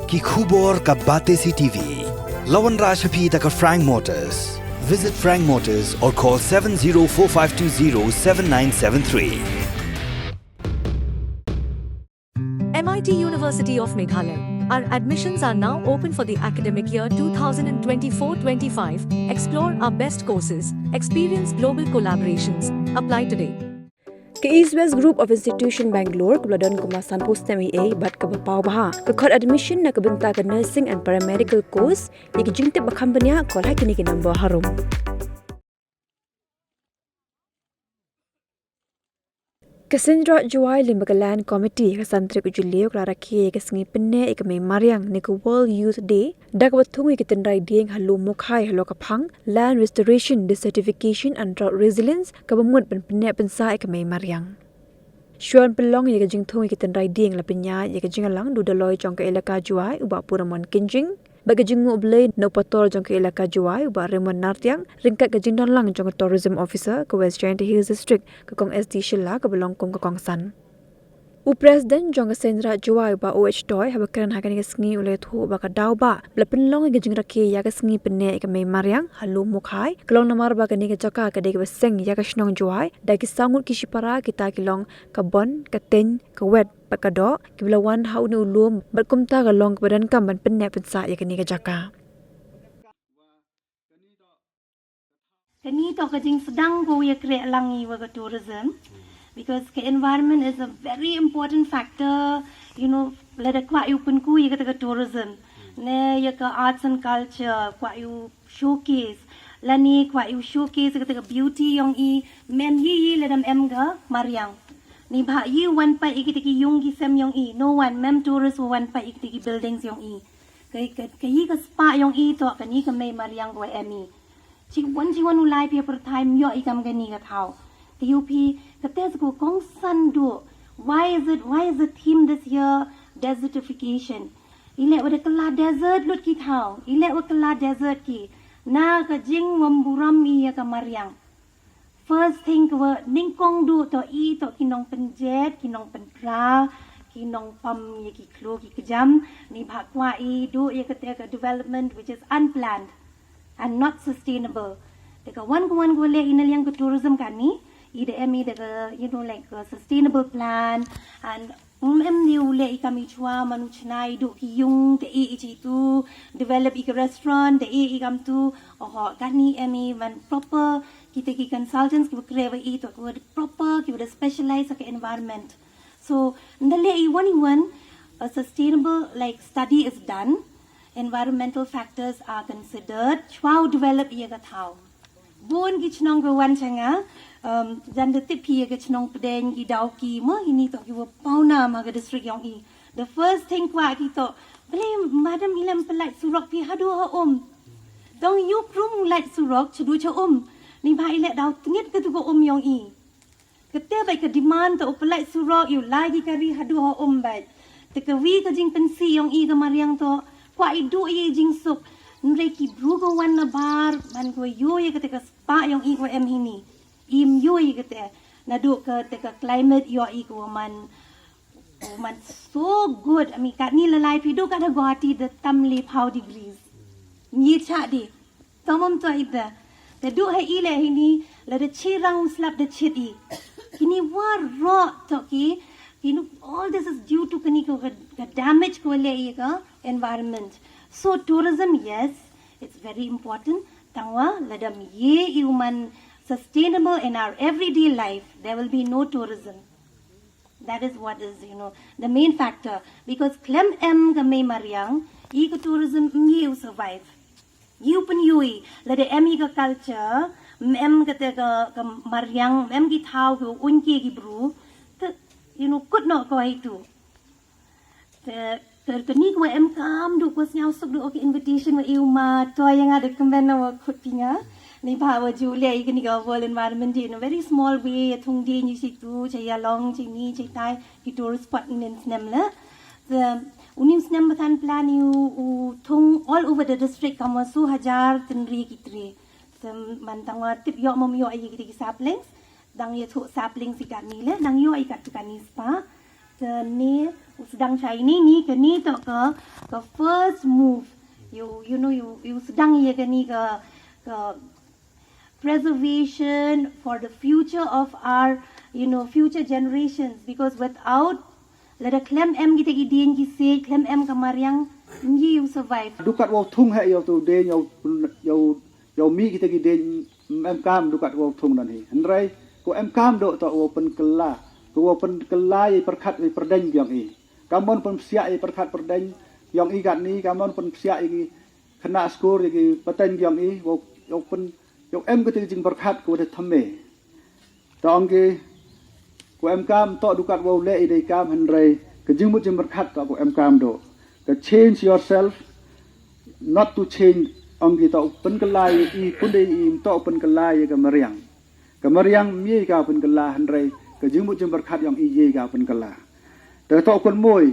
ki khubor ka bate si TV. Lawan Rashapi taka Frank Motors. Visit Frank Motors or call 7045207973. MIT University of Meghalaya. Our admissions are now open for the academic year 2024-25. Explore our best courses. Experience global collaborations. Apply today. Ke East West Group of Institution Bangalore kebeladon kemasan post MA bat ke bapau baha ke kod admission na kebenta ke nursing and paramedical course yang jingte bakam benya kol hai kini ke number harum. Kesendra Jowai limbaga land committee ke santri ke julio klara ki ke sengi penne ke mai mariang ne ke World Youth Day dak wathungi ke tendrai dieng halu Mookhai halu kapang land restoration desertification and drought resilience ke bemut penne pensa ke mai mariang. Shuan pelong ye ke jingthungi ke tendrai dieng la penya ye ke jingalang du daloi jong ke elaka Jowai uba puramon kinjing bagi jingu oblei no pator jong ke elaka Jowai uba remon nartiang ringkat ke jingdon lang jong ke tourism officer ke West Giant Hills District ke kong SD Shilla ke belong kong ke kong san. President jong ke Sendra Jowai uba OH toy habakran hakan ke sengi ulai thu uba ke dau ba belapen long ke jingra ke ya ke sengi penne ke mai mariang halu Mookhai kelong namar ba ke ni ke Jaka ke de ke Seng ya ke Shnong Jowai da ke sangut ki Shipara kita kilong ke bon ke ten ke wet pakado ke belawan hau ni Loom berkumta ke long ke badan kam ban penne pensa ya ke ni ke Jaka. Kani to ka jing sedang go ya kre langi wa tourism because the environment is a very important factor, you know, let a kwa you pun ku ya ka tourism ne ya ka arts and culture kwa you showcase lani kwa you showcase ka beauty yong I men yi le dam em ga mariang ni ba yi wan pa ikitiki yung gi sem yong I no one mem tourist wan pa ikitiki buildings yong I ka yi ka spa yong I to ka ni ka mai mariang go emi chi wan ulai pe per time yo I kam ga ni ka thau the UP ka tes go kong san do why is the theme this year desertification ile wa kala desert lut ki thau ile wa kala desert ki na ka jing wamburam I ka mariang first thing wa ningkong du to I to kinong penjet kinong pentra kinong pam ye ki klo ki kejam ni bhakwa I do ye ka development which is unplanned and not sustainable deka one go le inal yang ke tourism kani IDM the you know like a sustainable plan and ni ule ikami chua manu chnai do ki yung te tu develop ik restaurant te ikam tu kani emi man proper kita ki consultants ki kreva to proper ki would specialize like environment so ndale one a sustainable like study is done environmental factors are considered chua develop ye ga thau bon ki chnong go wan changa dan the tip here ke chnong pedeng ki dau ki mo ini to ki wa pauna ma ga district yong I the first thing kwa ki to bele madam ilam pelat surok pi hadu ha dong you prum lat surok chdu cha ni ba ile dau tngit ke tu ko yong I kete bai ke demand to pelat surok you lagi kari hadu ha bai te ke wi ke jing pensi yong I ke mariang to kwa I du ye jing suk nre ki brugo wan na bar man ko yo ye ke spa yong I ko em hini im yo ye ke na du ke climate yo I ko man so good I mean kat ni lalai pi du kat da guati the tamli how degrees ni cha di tamam to ida the du ha ile hini la de chirang slap the chiti kini war ro to ki you know all this is due to kani ko damage ko le ye ka environment so tourism yes it's very important tangwa ladam ye human sustainable in our everyday life there will be no tourism that is what is you know the main factor because klem em ga me mariang I ka tourism you survive you pun yui la de em ga culture em ga te ga mariang em gi thau go unki gi bru you know could not go itu the ni ko em kam du ko nyau suk du okay invitation wa iuma to yang ada kemben wa khutpinya ni ba wa julia I ni ga world environment in a very small way thung di ni si tu chaya long chi ni chi tai ki tourist spot in snem la the unim snem bathan plan you thung all over the district kamasu hajar tenri ki tri man tangwa tip yo mom yo ai ki saplings dang ye thu saplings si kan ni le dang yo ai kat kan ni spa ni sedang Chinese ni ke ni to ke first move you know you sedang ye ke ni ke preservation for the future of our future generations, because without let a clam em kita idin ki se clam em kamariang ni you survive dukat wo thung hai yo tu de yo mi kita ki de em kam dukat wo thung dan hi hendrai ko em kam do to wo pen kela ko wo pen kela ye perkhat ye perdeng yang i kamon pen sia ye perkhat perdeng yang i gat ni kamon pen sia ye khana skor ye paten yang i wo yo pen yo em ko te jing perkhat ko de thame tong ke ko em kam to dukat wo le i de kam hendrai ke jing mu jing perkhat to ko em kam do to change yourself not to change ong ki to pen kela ye i pun de i to pen kela ye ka mariang mi ka pen kela hendrai ke jing mu jing perkhat yang i ye ka pen kela te to kon moi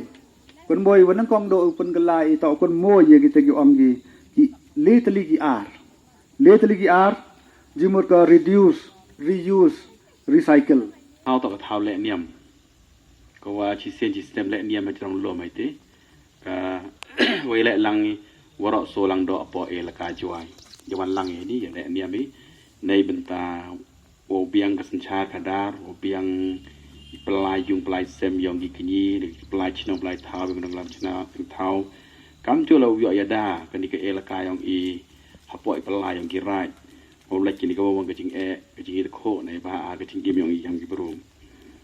วันkong do pen kela i to kon moi ye ki te ki ong ki leteli ki ar jimur ka reduce reuse recycle เอาต่อกับเท้าและเนียมก็ว่าชิเซนชิสเต็มและเนียมมันจะต้องรวมไอ้เต้ก็ไว้และลังวรโซลังดอกปอเอละกาจวยยวันลังนี่อย่างและเนียมนี้ในบรรดาโอเบียงกสัญชาคาดาร์โอเบียงปลายยุงปลายเซมยองกิกนีหรือปลายชินองปลายเท้าเป็นกำลังชนะถึงเท้ากำจัวเราหยอยาดากันนี่ก็เอละกายองอีหับปล่อยปลายยองกิไรผมเลยกินนี่ก็ว่าก็จริงก็จริงตะโคในบ้าก็จริงเกมอย่างอีอย่างกิบรูม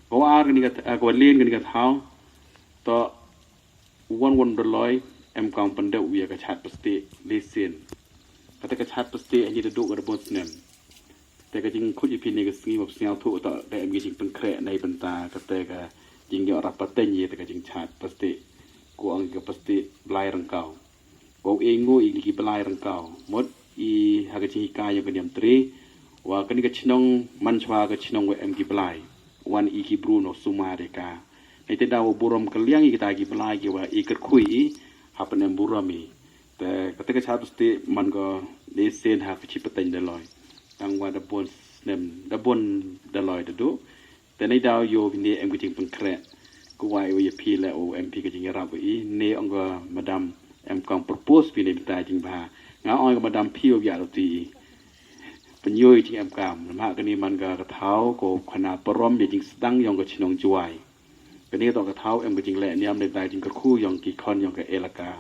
ก็ว่ากันนี่ก็เล่นกันนี่ก็เท้าต่อวันละร้อยเอ็มกองปันเดาเวียกระชัดปสติเลเซนก็แต่กระชัดปสติอันนี้จะดูกระบวนสนมแต่ก็จริงคุยพินนี่ก็สิ่งแบบเสียงถูกต่อแต่มีจริงเป็นแคร์ในบรรดาก็แต่ก็จริงยอมรับปสติยี่แต่ก็จริงชัดปสติกูอังกับปสติปลายรังเก่ากูเองงูอีกกี่ปลายรังเก่าหมดอีหากจะกายยังกันยามตรีว่ากันนี่ก็ชนงมันชวาก็ชนงไว้เอ็มกี่ปลายวันอีกี่บรูโนสุมาเดกาในแต่ดาวบุรมกันเลี้ยงอีกตากี่ปลายกี่ว่าอีกระคุยหาเป็นเอ็มบุรามีแต่ก็แต่ก็ชาติสติมันก็ได้เซนหากชิปเต็นเดลอยตั้งว่าดับบนเนมดับบนเดลอยดูแต่ในดาวโยวินนี่เอ็มก็จริงเป็นแคร์ก็ว่าเอวีพีและโอเอ็มพีก็จริงรับไว้เนองก็มาดำเอ็มกองโปรโพสปีในบรรดาจริงพางาอ้อยก็มาดำพี่ว่าอยากตีเป็นย่อยจริงแอมกามมากกันนี้มันก็กระเท้าก็ขนาดปรอมจริงตั้งยองกับชนองจวยกันนี้ต่อกระเท้าแอมก็จริงแหละเนี่ยในตายจริงก็คู่ยองกี่คอนยองกับเอลากา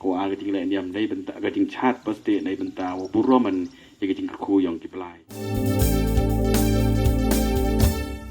ก็อาก็จริงแหละเนี่ยในบรรดาก็จริงชาติปสติในบรรดาบุรุษมันยังจริงก็คู่ยองกี่ปลาย